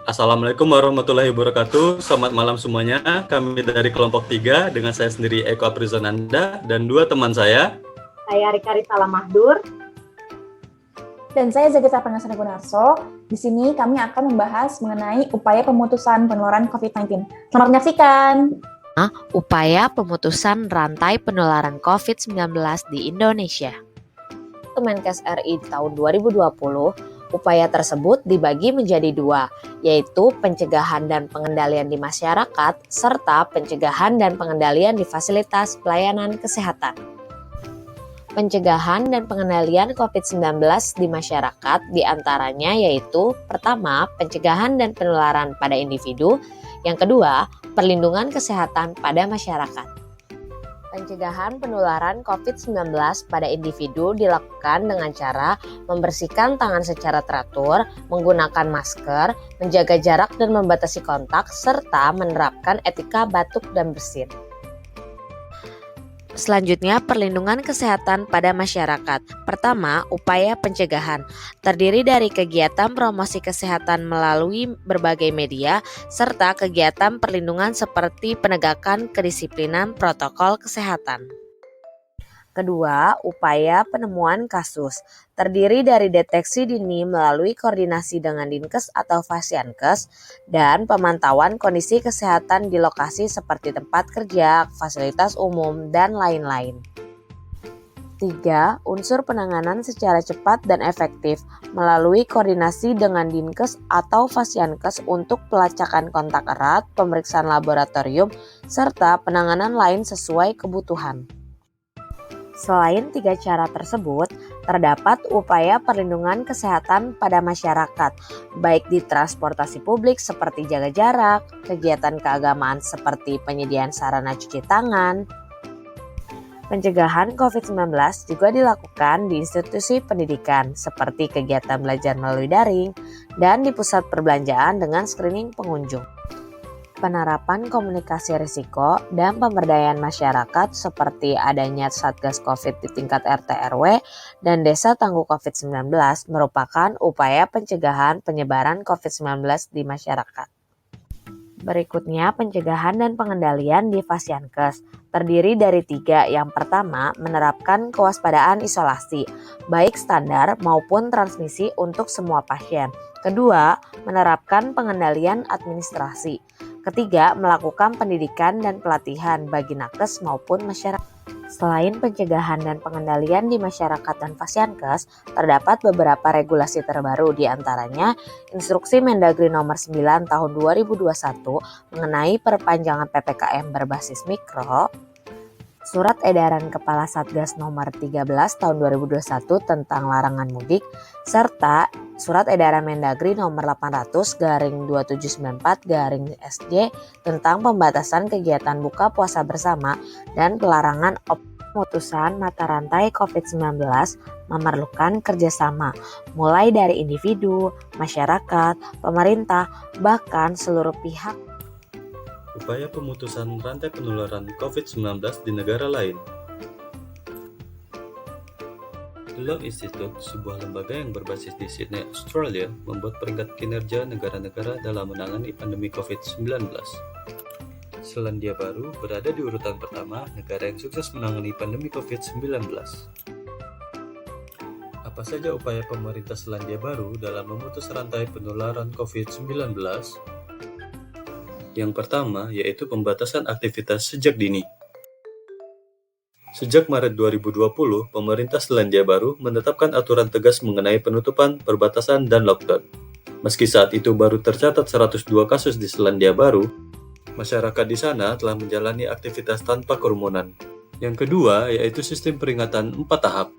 Assalamualaikum warahmatullahi wabarakatuh. Selamat malam semuanya. Kami dari kelompok 3 dengan saya sendiri Eko Aprizonanda dan dua teman saya. Saya Rika Ritala Mahdur. Dan saya Zagita Prangasana Gunarso. Di sini kami akan membahas mengenai upaya pemutusan penularan COVID-19. Selamat menyaksikan. Upaya pemutusan rantai penularan COVID-19 di Indonesia. Kemenkes RI di tahun 2020, upaya tersebut dibagi menjadi dua, yaitu pencegahan dan pengendalian di masyarakat, serta pencegahan dan pengendalian di fasilitas pelayanan kesehatan. Pencegahan dan pengendalian COVID-19 di masyarakat diantaranya yaitu pertama, pencegahan dan penularan pada individu, yang kedua, perlindungan kesehatan pada masyarakat. Pencegahan penularan COVID-19 pada individu dilakukan dengan cara membersihkan tangan secara teratur, menggunakan masker, menjaga jarak dan membatasi kontak, serta menerapkan etika batuk dan bersin. Selanjutnya, perlindungan kesehatan pada masyarakat. Pertama, upaya pencegahan. Terdiri dari kegiatan promosi kesehatan melalui berbagai media, serta kegiatan perlindungan seperti penegakan kedisiplinan protokol kesehatan. Kedua, upaya penemuan kasus. Terdiri dari deteksi dini melalui koordinasi dengan Dinkes atau Fasiankes dan pemantauan kondisi kesehatan di lokasi seperti tempat kerja, fasilitas umum, dan lain-lain. 3. Unsur penanganan secara cepat dan efektif melalui koordinasi dengan Dinkes atau Fasiankes untuk pelacakan kontak erat, pemeriksaan laboratorium, serta penanganan lain sesuai kebutuhan. Selain tiga cara tersebut, terdapat upaya perlindungan kesehatan pada masyarakat, baik di transportasi publik seperti jaga jarak, kegiatan keagamaan seperti penyediaan sarana cuci tangan. Pencegahan COVID-19 juga dilakukan di institusi pendidikan seperti kegiatan belajar melalui daring dan di pusat perbelanjaan dengan screening pengunjung. Penerapan komunikasi risiko dan pemberdayaan masyarakat seperti adanya Satgas COVID di tingkat RT/RW dan Desa Tangguh COVID-19 merupakan upaya pencegahan penyebaran COVID-19 di masyarakat. Berikutnya, pencegahan dan pengendalian di Fasiankes. Terdiri dari 3. Yang pertama, menerapkan kewaspadaan isolasi, baik standar maupun transmisi untuk semua pasien. Kedua, menerapkan pengendalian administrasi. Ketiga, melakukan pendidikan dan pelatihan bagi nakes maupun masyarakat. Selain pencegahan dan pengendalian di masyarakat dan Fasiankes, terdapat beberapa regulasi terbaru di antaranya Instruksi Mendagri Nomor 9 Tahun 2021 mengenai perpanjangan PPKM berbasis mikro, Surat Edaran Kepala Satgas Nomor 13 Tahun 2021 tentang larangan mudik, serta Surat Edaran Mendagri Nomor 800/2794/SJ tentang pembatasan kegiatan buka puasa bersama dan pelarangan pemutusan mata rantai COVID-19 memerlukan kerjasama, mulai dari individu, masyarakat, pemerintah, bahkan seluruh pihak. Upaya pemutusan rantai penularan COVID-19 di negara lain. The Law Institute, sebuah lembaga yang berbasis di Sydney, Australia, membuat peringkat kinerja negara-negara dalam menangani pandemi COVID-19. Selandia Baru berada di urutan pertama negara yang sukses menangani pandemi COVID-19. Apa saja upaya pemerintah Selandia Baru dalam memutus rantai penularan COVID-19? Yang pertama yaitu pembatasan aktivitas sejak dini. Sejak Maret 2020, pemerintah Selandia Baru menetapkan aturan tegas mengenai penutupan, perbatasan, dan lockdown. Meski saat itu baru tercatat 102 kasus di Selandia Baru, masyarakat di sana telah menjalani aktivitas tanpa kerumunan. Yang kedua yaitu sistem peringatan 4 tahap.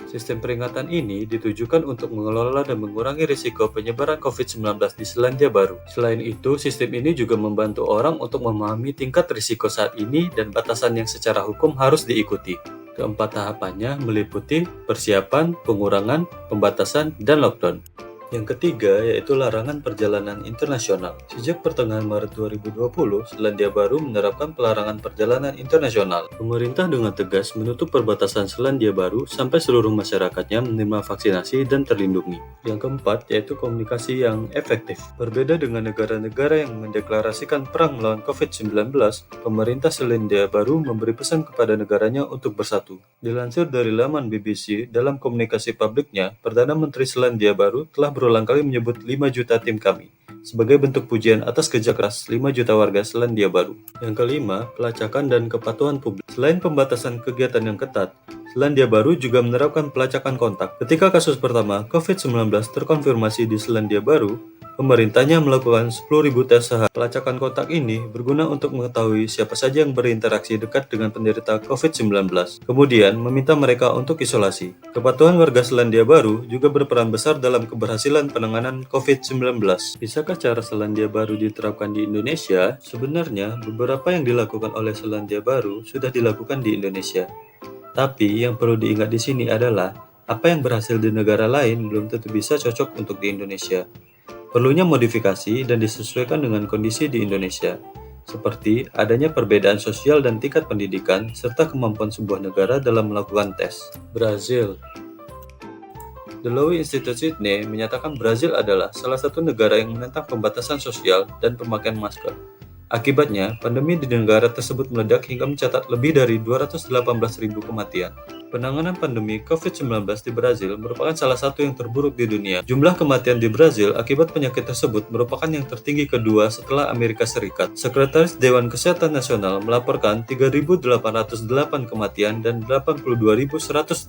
Sistem peringatan ini ditujukan untuk mengelola dan mengurangi risiko penyebaran COVID-19 di Selandia Baru. Selain itu, sistem ini juga membantu orang untuk memahami tingkat risiko saat ini dan batasan yang secara hukum harus diikuti. Keempat tahapannya meliputi persiapan, pengurangan, pembatasan, dan lockdown. Yang ketiga yaitu larangan perjalanan internasional. Sejak pertengahan Maret 2020, Selandia Baru menerapkan pelarangan perjalanan internasional. Pemerintah dengan tegas menutup perbatasan Selandia Baru sampai seluruh masyarakatnya menerima vaksinasi dan terlindungi. Yang keempat yaitu komunikasi yang efektif. Berbeda dengan negara-negara yang mendeklarasikan perang melawan COVID-19, pemerintah Selandia Baru memberi pesan kepada negaranya untuk bersatu. Dilansir dari laman BBC, dalam komunikasi publiknya, Perdana Menteri Selandia Baru telah berulang kali menyebut 5 juta tim kami sebagai bentuk pujian atas kerja keras 5 juta warga Selandia Baru. Yang kelima, pelacakan dan kepatuhan publik. Selain pembatasan kegiatan yang ketat, Selandia Baru juga menerapkan pelacakan kontak. Ketika kasus pertama COVID-19 terkonfirmasi di Selandia Baru, pemerintahnya melakukan 10.000 tes sehari. Pelacakan kontak ini berguna untuk mengetahui siapa saja yang berinteraksi dekat dengan penderita COVID-19, kemudian meminta mereka untuk isolasi. Kepatuhan warga Selandia Baru juga berperan besar dalam keberhasilan penanganan COVID-19. Bisakah cara Selandia Baru diterapkan di Indonesia? Sebenarnya, beberapa yang dilakukan oleh Selandia Baru sudah dilakukan di Indonesia. Tapi yang perlu diingat di sini adalah, apa yang berhasil di negara lain belum tentu bisa cocok untuk di Indonesia. Perlunya modifikasi dan disesuaikan dengan kondisi di Indonesia, seperti adanya perbedaan sosial dan tingkat pendidikan, serta kemampuan sebuah negara dalam melakukan tes. Brazil. The Lowy Institute Sydney menyatakan Brazil adalah salah satu negara yang menentang pembatasan sosial dan pemakaian masker. Akibatnya, pandemi di negara tersebut meledak hingga mencatat lebih dari 218.000 kematian. Penanganan pandemi COVID-19 di Brazil merupakan salah satu yang terburuk di dunia. Jumlah kematian di Brazil akibat penyakit tersebut merupakan yang tertinggi kedua setelah Amerika Serikat. Sekretaris Dewan Kesehatan Nasional melaporkan 3.808 kematian dan 82.186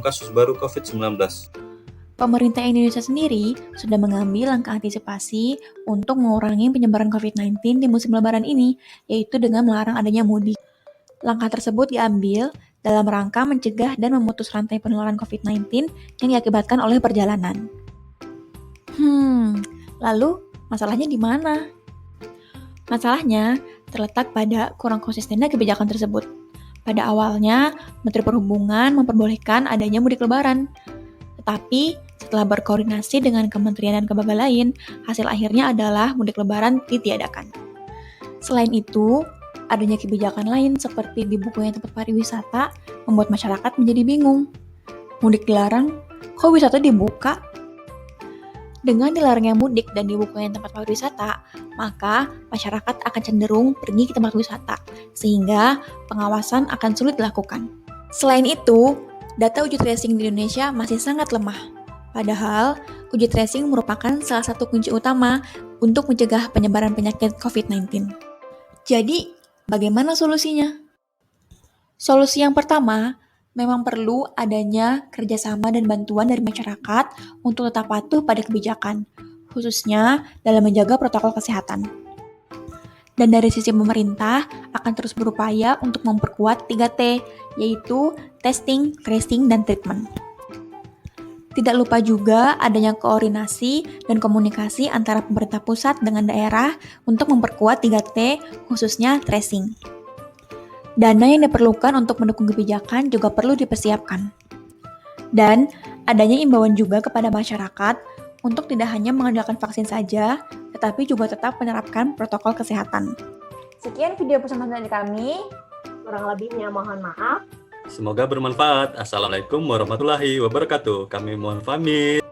kasus baru COVID-19. Pemerintah Indonesia sendiri sudah mengambil langkah antisipasi untuk mengurangi penyebaran COVID-19 di musim lebaran ini, yaitu dengan melarang adanya mudik. Langkah tersebut diambil dalam rangka mencegah dan memutus rantai penularan COVID-19 yang diakibatkan oleh perjalanan. Lalu masalahnya di mana? Masalahnya terletak pada kurang konsistennya kebijakan tersebut. Pada awalnya, Menteri Perhubungan memperbolehkan adanya mudik lebaran. Tetapi, setelah berkoordinasi dengan kementerian dan lembaga lain, hasil akhirnya adalah mudik lebaran ditiadakan. Selain itu, adanya kebijakan lain seperti dibukanya tempat pariwisata membuat masyarakat menjadi bingung. Mudik dilarang, kok wisata dibuka? Dengan dilarangnya mudik dan dibukanya tempat pariwisata, maka masyarakat akan cenderung pergi ke tempat wisata, sehingga pengawasan akan sulit dilakukan. Selain itu, data uji tracing di Indonesia masih sangat lemah. Padahal, uji tracing merupakan salah satu kunci utama untuk mencegah penyebaran penyakit COVID-19. Jadi, bagaimana solusinya? Solusi yang pertama, memang perlu adanya kerjasama dan bantuan dari masyarakat untuk tetap patuh pada kebijakan, khususnya dalam menjaga protokol kesehatan. Dan dari sisi pemerintah akan terus berupaya untuk memperkuat 3T, yaitu testing, tracing, dan treatment. Tidak lupa juga adanya koordinasi dan komunikasi antara pemerintah pusat dengan daerah untuk memperkuat 3T, khususnya tracing. Dana yang diperlukan untuk mendukung kebijakan juga perlu dipersiapkan. Dan adanya imbauan juga kepada masyarakat untuk tidak hanya mengandalkan vaksin saja, tetapi juga tetap menerapkan protokol kesehatan. Sekian video pesan dari kami. Kurang lebihnya mohon maaf. Semoga bermanfaat. Assalamualaikum warahmatullahi wabarakatuh. Kami mohon pamit.